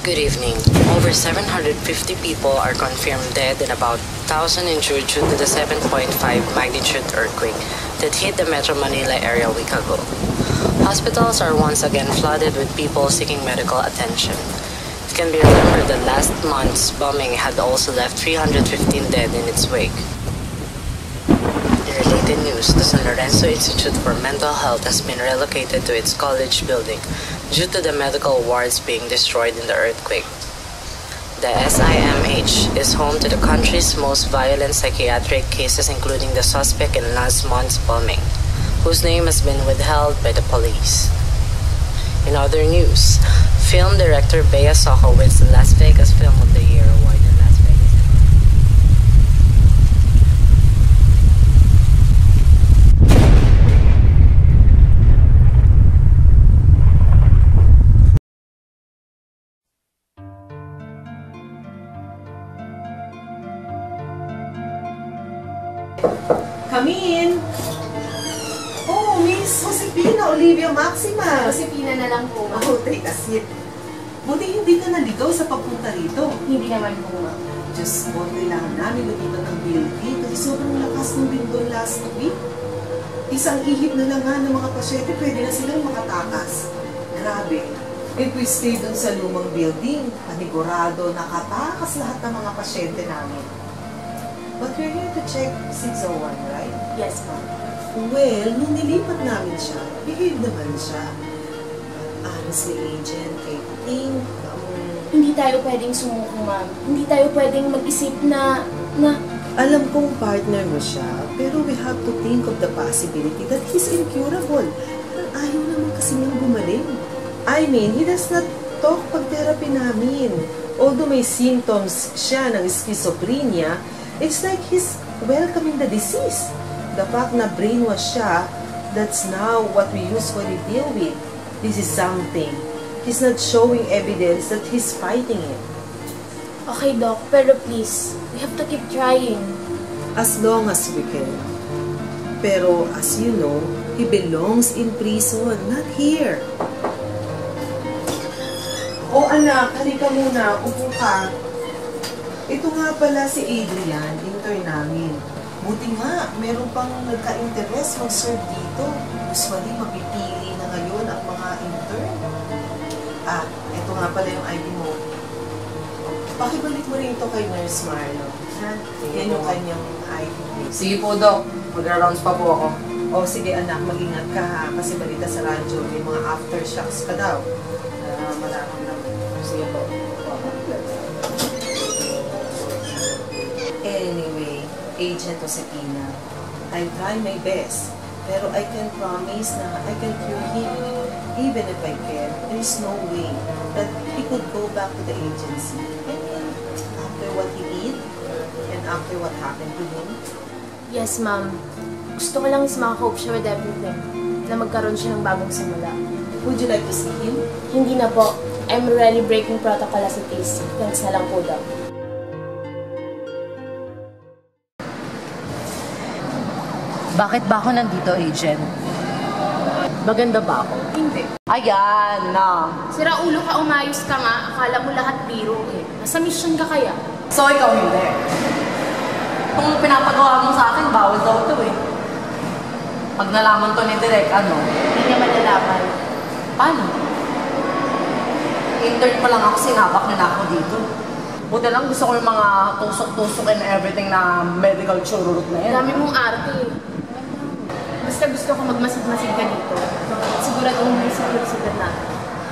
Good evening. Over 750 people are confirmed dead and about 1,000 injured due to the 7.5 magnitude earthquake that hit the Metro Manila area a week ago. Hospitals are once again flooded with people seeking medical attention. It can be remembered that last month's bombing had also left 315 dead in its wake. In related news, the San Lorenzo Institute for Mental Health has been relocated to its college building due to the medical wards being destroyed in the earthquake. The SIMH is home to the country's most violent psychiatric cases, including the suspect in last month's bombing, whose name has been withheld by the police. In other news, film director Bea Socko wins the Las Vegas Film of the Year award in Las Vegas. Come in! Oh, Miss Josefina Olivia Maxima! Josefina na lang po, ma'am. Oh, take a seat. Buti hindi ka naligaw sa pagpunta rito. Hindi naman po, ma'am. Diyos mo, kailangan namin lumipat ng building kasi sobrang lakas ng bindol last week. Isang ihip na lang nga ng mga pasyente, pwede na silang makatakas. Grabe. If we stay dun sa lumang building, panigurado, nakatakas lahat ng mga pasyente namin. But we're here to check 601, right? Yes, ma'am. Well, nung nilipat namin siya, behave naman siya. Honestly, agent, I think, Hindi tayo pwedeng sumuko, ma'am. Hindi tayo pwedeng mag-isip na... alam kong partner mo siya, pero we have to think of the possibility that he's incurable. Parang ayaw naman kasi niyang gumaling. I mean, he does not talk pag therapy namin. Although may symptoms siya ng schizophrenia, it's like he's welcoming the disease. The fact na brainwash siya, that's now what we usually deal with. This is something. He's not showing evidence that he's fighting it. Okay, Doc, pero please, we have to keep trying. As long as we can. Pero as you know, he belongs in prison, not here. Oh anak, halika muna, upo ka. Ito nga pala si Adrian, intern namin. Buti nga, meron pang nagka-interest mag-serve dito. Usually, mapipili na ngayon ang mga intern. Ah, ito nga pala yung ID mo. Pakibalik mo rin ito kay Nurse Marlo. Yan yung kanyang ID. Sige po, Doc. Magra-rounds pa po ako. O sige anak, mag-ingat ka ha. Kasi balita sa radyo, may mga aftershocks ka daw. Maraming naman. Sige po. Anyway, Agent Josefina, I'll try my best. Pero I can promise na I can cure him. Even if I can, there is no way that he could go back to the agency. I mean, after what he did, and after what happened to him. Yes, ma'am. Gusto ko lang is makakope siya with everything. Na magkaroon siya ng bagong simula. Would you like to see him? Hindi na po. I'm already breaking protocol as it is. Thanks na lang po, Doc. Bakit ba ako nandito, Agent? Maganda ba ako? Hindi. Ayan na. Sira ulo ka, umayos ka nga. Akala mo lahat biro eh. Nasa mission ka kaya? So, ikaw hindi. Kung pinapagawa mo sa akin, bawal daw ito eh. Pag nalaman to ni Direk, ano? Hindi niya malalaman. Paano? Intern pa lang ako, sinabak na ako dito. Buti lang gusto ko yung mga tusok-tusok and everything na medical chururut na yan. Dami mong arte eh. Basta gusto ko magmasid-masid ka dito. Siguradong may secure na.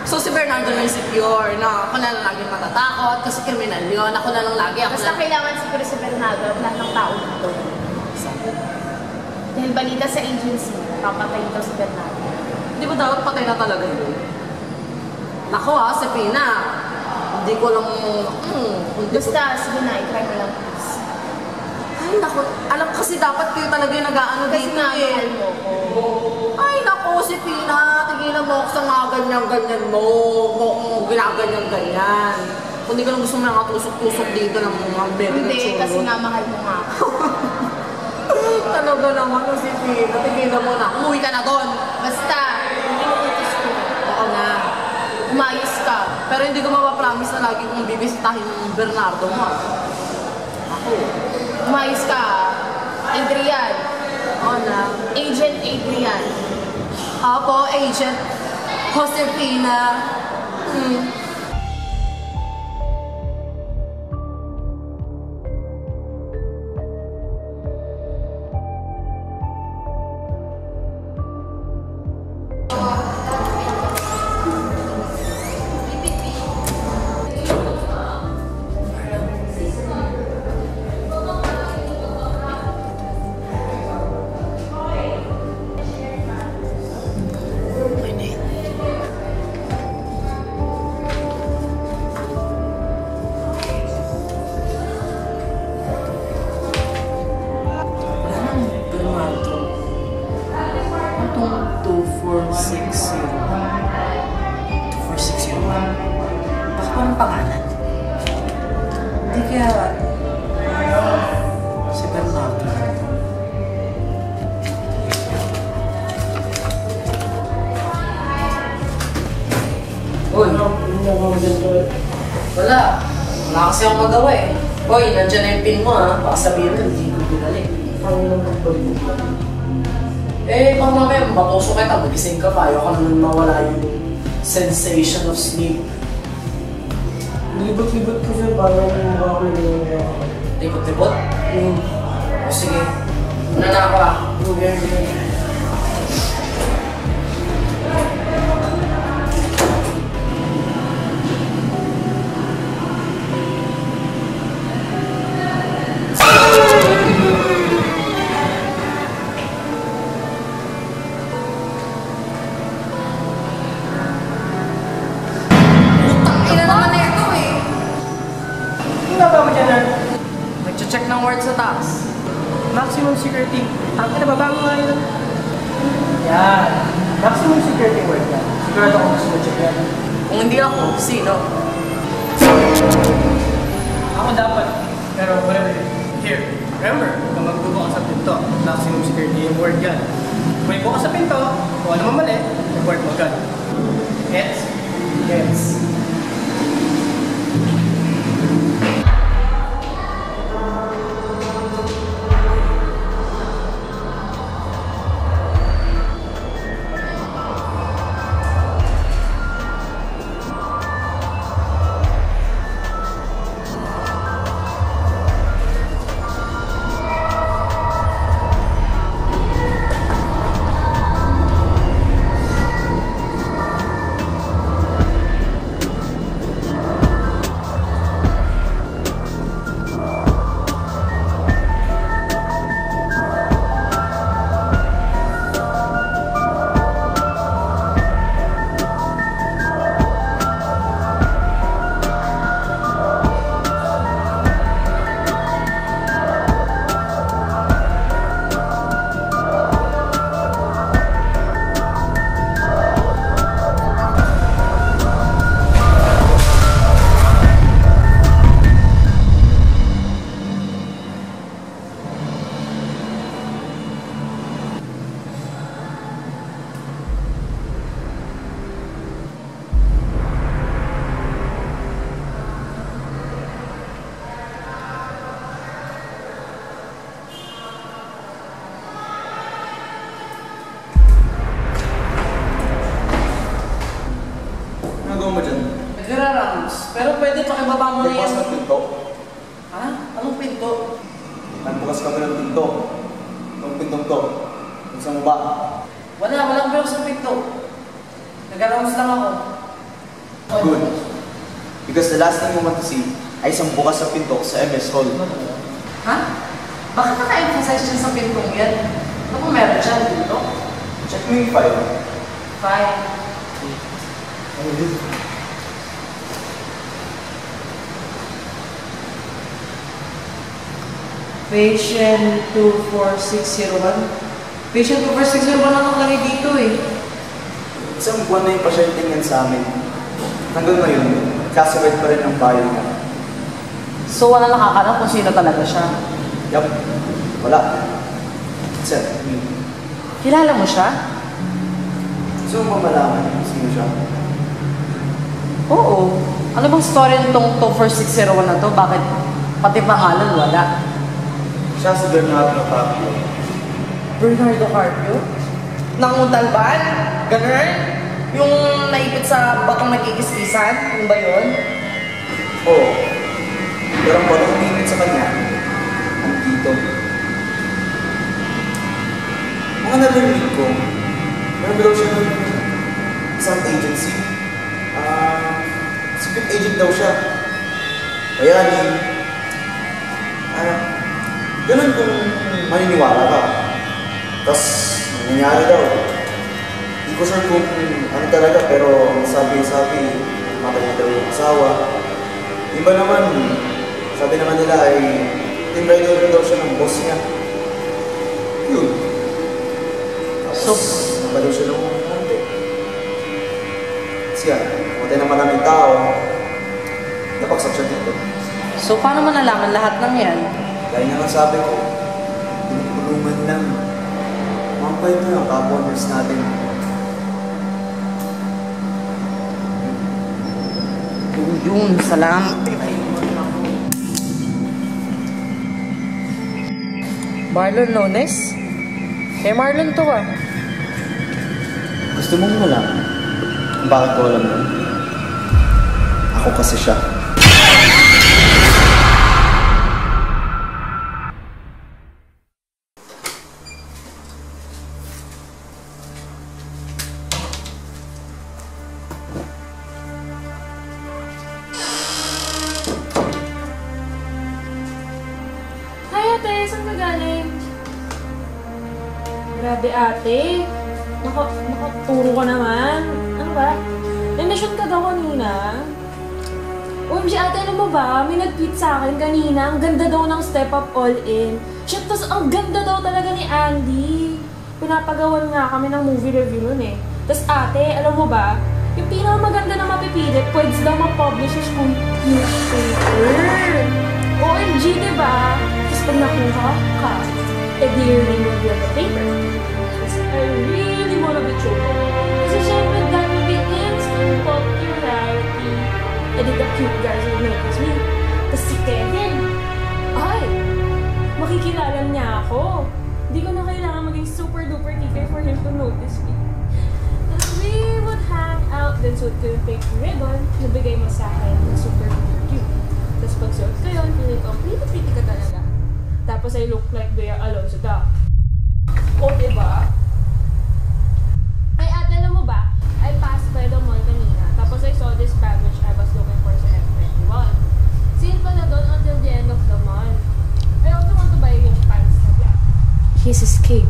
So si Bernardo na yung secure, na ako na lang lagi matatakot kasi kriminal yun, ako na lang lagi. Basta kailangan siguro si Bernardo at lahat ng tao dito. Dahil balita sa agency, papatayin daw si Bernardo. Di ba dapat patay na talaga yun? Nako si Pina. Hindi ko lang... Basta, sige na, i-try mo lang please. Ay nako, alam kasi dapat kayo talaga yung nag-aano Kasi dito nga, eh. mahal mo ko. Ay nako si Pina, tigilan mo ako sa mga ganyan-ganyan mo. Ginaganyan-ganyan. Kung hindi ka lang gusto mo mga tusok-tusok dito ng mga medical chururut. Hindi, kasi nga mahal mo nga ako. Talaga naman si Pina, tigilan mo na. Umuwi ka na doon. Basta, hindi mo utos ko. Oo na. Umayos ka. Pero hindi ko mapapromise na lagi kong bibisitahin ng Bernardo mo. Ako. Umayos ka, Adrian. Oo na. Agent Adrian. Ako, Agent Josefina. Anong pangalan? Hindi kaya si Bernardo. Uy, wala. Wala kasi akong magawa eh. Uy, nandiyan na yung pin mo ha. Baka sabihin mo, hindi ko binalik. Eh, pag mamaya matuso kita, magising ka pa. Ayoko naman mawala yung sensation of sleep. Libot-libot ko siya, parang ako yung Libot-libot? O sige, una na ako ah. Check ng word sa taas. maximum security. Ang nababago nga yun. Yan. Maximum security word yan. Sigurado ako gusto mo check yan. Kung hindi ako, sino? Ako dapat. Pero whatever. Here. Remember, kung magbubukas sa pinto, maximum security yung word yan. Kung may bukas sa pinto, kung ano mamali, yung word mo agad. Heads? Heads. Nagrarams. Pero pwede pakibaba mo na Nagbukas yan. ng pinto. Ha? Anong pinto? Nagbukas kami ng pinto. Itong pintong to. Gusto mo ba? Walang pero sa pinto. Nagrarams lang ako. Good. Because the last thing you want to see ay isang bukas sa pinto sa MS Hall. Ha? Bakit naka-emphasize dyan sa pintong yan? Ano kung meron dyan dito? Check mo yung file. Fine. Patient 24601. Patient 24601 ang nakalagay dito eh. Isang buwan na yung pasyenteng yan sa amin. Hanggang ngayon, classified pa rin ang file niya. So wala nakakalam kung sino talaga siya. Yup. Wala. Sir, Kilala mo siya? gusto mo ba malaman kung sino siya? Oo. Ano bang story nitong 24601 na to? Bakit pati pangalan wala? Siya si Bernardo Carpio. Bernardo Carpio? Nanguntalban? Ganun? Yung naipit sa batong nagkikis-kisan? Yung ba yun? Oo. Pero ang batong umingit sa kanya, andito. Mga narinig ko, meron daw siya ng isang agency. Secret agent daw siya. Kaya ganun kung maniniwala ka. Tapos, nangyari daw. Hindi ko sure kung ano talaga, pero sabi, matay na daw yung asawa. Iba naman, sabi naman nila ay team rider daw siya ng boss niya. Yun. Tapos, napadaw siya ng konti. Siya, matay na maraming tao. Napaksak siya dito. So, paano mo nalaman lahat ng yan? Dahil naman sabi ko, tinutulungan lang. Mga kwento yung kapwa nurse natin. Yun, salamat. Marlon Lones? Marlon to ah. Gusto mong malaman? Bakit ko alam nun? Ako kasi siya. Saan ka galing? Grabe ate. Nakaturo ka naman. Ano ba? Namission ka daw kanina. OMG ate, alam mo ba? May nag-tweet sa akin kanina. Ang ganda daw ng Step Up All In. Shit, tas ang ganda daw talaga ni Andy. Pinapagawan nga kami ng movie review nun eh. Tas ate, alam mo ba? Yung pinakamaganda na mapipilit, pwede daw mag-publish sa school newspaper. OMG, diba? Tapos pag nakuha ka, di your name will be on the paper. Because I really wanna be chosen. Kasi syempre, that will be instant popularity. And then the cute guys will notice me. Tapos si Kevin, ay, makikilala niya ako. Hindi ko na kailangan maging super duper teacher for him to notice me. Tapos we would hang out, then suot ko yung fake ribbon, nabigay mo sa akin na super duper cute. Tapos pag suot ko yun, feeling ko, pretty ka talaga. Tapos I look like Bea Alonzo daw. O diba? Ay ate, alam mo ba? I passed by the mall kanina. Tapos I saw this bag which I was looking for sa F21. Sale pala doon until the end of the month. I also want to buy yung pants na black. He's escaped.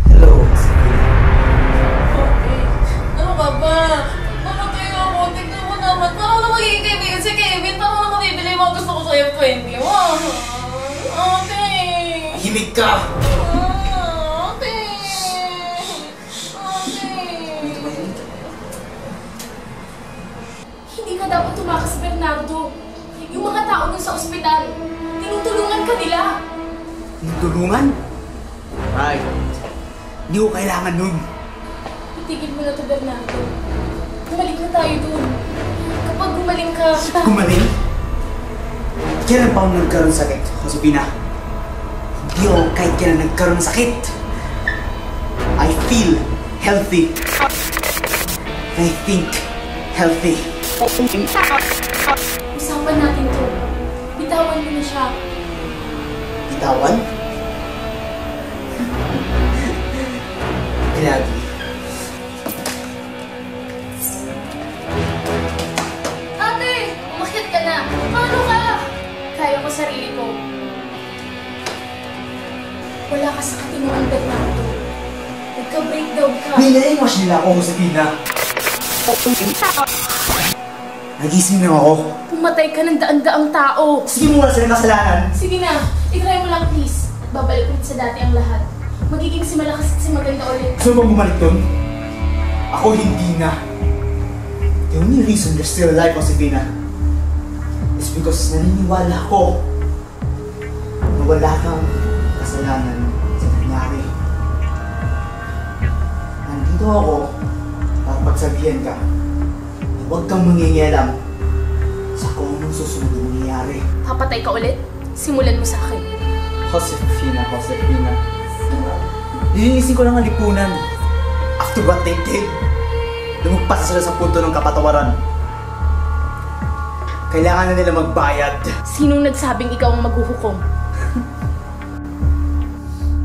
Hello. Okay. Ano ka ba? Mamatay ako. Tignan mo naman. Paano na magiging kaibigan si Kevin? Paano na mabibili yung mga gusto ko sa F21? Okay. Himik ka! Hindi ka dapat tumakas, Bernardo. Yung mga tao dun sa ospital, tinutulungan ka nila. Tulungan? Right. Hindi ko kailangan nun. Itigil mo na to, Bernardo. Bumalik na tayo dun. Kapag gumaling ka... Gumaling? Kailan pa ako nagkaroon sakit, Josefina? Hindi ako kahit kailan nagkaroon ng sakit. I feel healthy. I think healthy. Usapan natin to. Bitawan mo na siya. Bitawan? Gladly. Ate! Umakyat ka na! Paano ka? Kaya ko sarili ko. Wala ka sa katinuan, Bernardo. Nagka-breakdown ka. Nilaiwash nila ako, Josefina. Nagising na ako. Pumatay ka ng daan-daang tao. Sige mo, wala silang kasalanan. Sige na, itry mo lang please. At babalik ulit sa dati ang lahat. Magiging si malakas at si maganda ulit. Gusto mo bang bumalik dun? Ako hindi na. The only reason you're still alive, Josefina, is because naniniwala ko na wala kang kasalanan sa nangyari. Nandito ako para pagsabihan ka huwag kang mangingialam sa kung anong susunod na mangyayari. Papatay ka ulit? Simulan mo sa akin. Josefina. Lilinisin ko lang ang lipunan. After what they did, lumagpas sila sa punto ng kapatawaran. Kailangan na nila magbayad. Sinong nagsabing ikaw ang maghuhukom?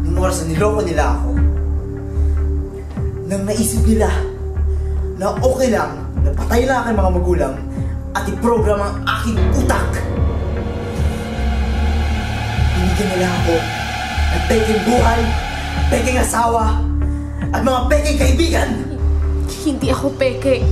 Nung oras na niloko nila ako, nang naisip nila na okay lang na patay lang aking mga magulang at i-program ang aking utak. Binigyan nila ako ng peking buhay, peking asawa, at mga peking kaibigan. Hindi ako peke.